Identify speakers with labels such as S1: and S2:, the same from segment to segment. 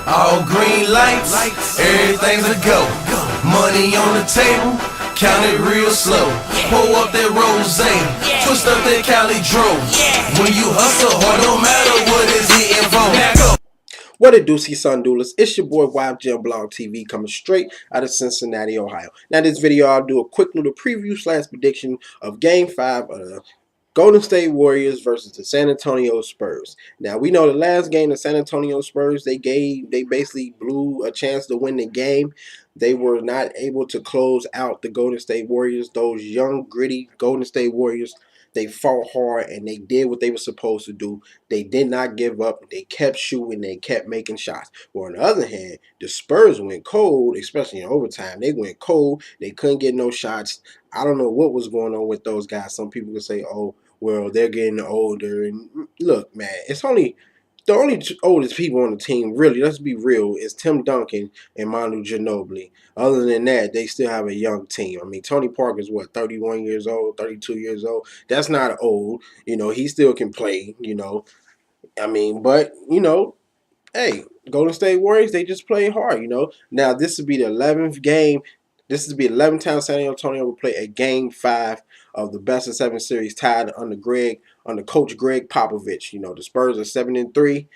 S1: All green lights, everything's a go. Money on the table, count it real slow. Pull up that rose, twist up that Cali Dro. When you hustle hard, no matter what is hitting for. Now go.
S2: What it do, son doolers? It's your boy YfgmBlogTv coming straight out of Cincinnati, Ohio. Now, this video, I'll do a quick little preview / prediction of Game 5 of the Golden State Warriors versus the San Antonio Spurs. Now, we know the last game, the San Antonio Spurs, they basically blew a chance to win the game. They were not able to close out the Golden State Warriors. Those young, gritty Golden State Warriors, they fought hard and they did what they were supposed to do. They did not give up. They kept shooting. They kept making shots. Well, on the other hand, the Spurs went cold, especially in overtime. They went cold. They couldn't get no shots. I don't know what was going on with those guys. Some people could say, oh, well, they're getting older. And look, man, it's only the only oldest people on the team, really, let's be real, is Tim Duncan and Manu Ginobili. Other than that, they still have a young team. I mean, Tony Parker's, what, 31 years old, 32 years old? That's not old. You know, he still can play, you know. I mean, but, you know, hey, Golden State Warriors, they just play hard, you know. Now, this would be the 11th game. This would be the 11th time San Antonio will play a Game 5 of the best of 7 series tied under Coach Greg Popovich. You know, the Spurs are 7-3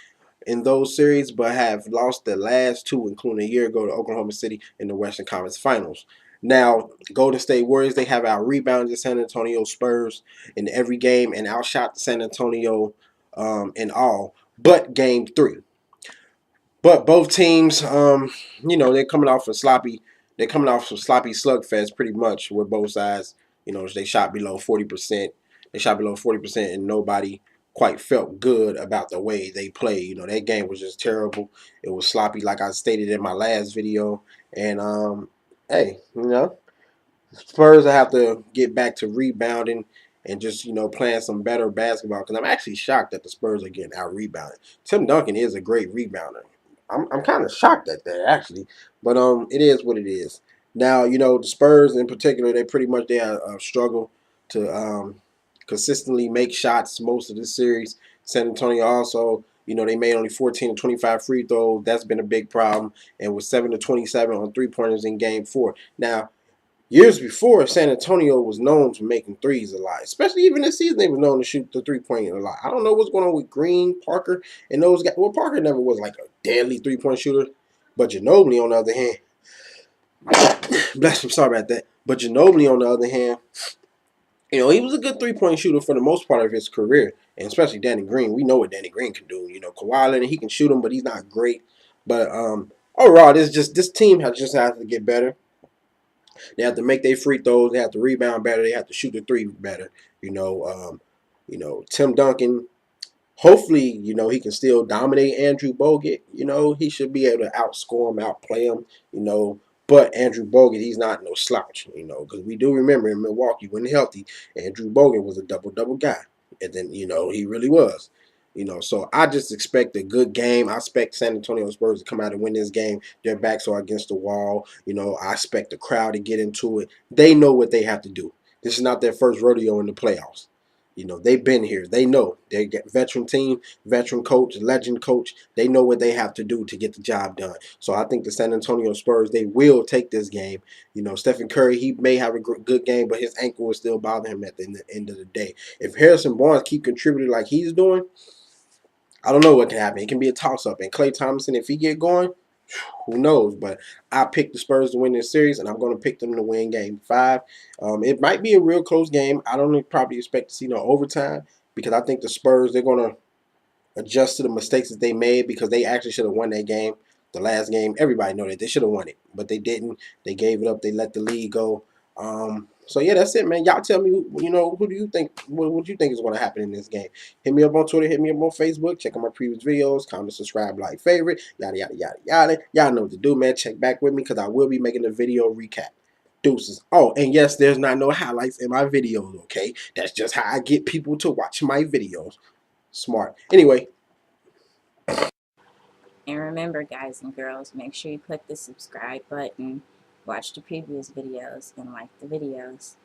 S2: in those series, but have lost the last two, including a year ago to Oklahoma City in the Western Conference Finals. Now, Golden State Warriors, they have out-rebounded the San Antonio Spurs in every game and outshot San Antonio in all but Game 3. But both teams, you know, they're coming off some sloppy slugfest pretty much with both sides. You know, they shot below 40%. They shot below 40% and nobody quite felt good about the way they played. You know, that game was just terrible. It was sloppy like I stated in my last video. And, hey, you know, Spurs will have to get back to rebounding and just, you know, playing some better basketball. Because I'm actually shocked that the Spurs are getting out-rebounded. Tim Duncan is a great rebounder. I'm kind of shocked at that, actually. But it is what it is. Now, you know, the Spurs in particular, they have struggled to consistently make shots most of this series. San Antonio also, you know, they made only 14 to 25 free throws. That's been a big problem. And with 7 to 27 on three-pointers in Game 4. Now, years before, San Antonio was known for making threes a lot. Especially even this season, they were known to shoot the three-point a lot. I don't know what's going on with Green, Parker, and those guys. Well, Parker never was like a deadly three-point shooter. But Ginobili, on the other hand, bless him, sorry about that. But Ginobili, on the other hand, you know, he was a good three-point shooter for the most part of his career. And especially Danny Green. We know what Danny Green can do. You know, Kawhi Leonard, he can shoot him, but he's not great. But overall, this team has to get better. They have to make their free throws. They have to rebound better. They have to shoot the three better. You know, Tim Duncan. Hopefully, you know, he can still dominate Andrew Bogut. You know, he should be able to outscore him, outplay him. You know, but Andrew Bogut, he's not no slouch. You know, because we do remember in Milwaukee when healthy, Andrew Bogut was a double guy, and then you know he really was. You know, so I just expect a good game. I expect San Antonio Spurs to come out and win this game. Their backs are against the wall. You know, I expect the crowd to get into it. They know what they have to do. This is not their first rodeo in the playoffs. You know, they've been here. They know. They get veteran team, veteran coach, legend coach. They know what they have to do to get the job done. So I think the San Antonio Spurs, they will take this game. You know, Stephen Curry, he may have a good game, but his ankle will still bother him at the end of the day. If Harrison Barnes keep contributing like he's doing, I don't know what can happen. It can be a toss-up. And Klay Thompson, if he get going, who knows? But I picked the Spurs to win this series, and I'm going to pick them to win Game 5. It might be a real close game. I don't probably expect to see no overtime because I think the Spurs, they're going to adjust to the mistakes that they made because they actually should have won that game. The last game, everybody know that they should have won it, but they didn't. They gave it up. They let the lead go. So yeah, that's it, man. Y'all tell me, you know, who do you think? What do you think is going to happen in this game? Hit me up on Twitter. Hit me up on Facebook. Check out my previous videos. Comment, subscribe, like, favorite. Yada yada yada yada. Y'all know what to do, man. Check back with me because I will be making a video recap. Deuces. Oh, and yes, there's not no highlights in my videos. Okay, that's just how I get people to watch my videos. Smart. Anyway.
S3: And remember, guys and girls, make sure you click the subscribe button, watch the previous videos, and like the videos.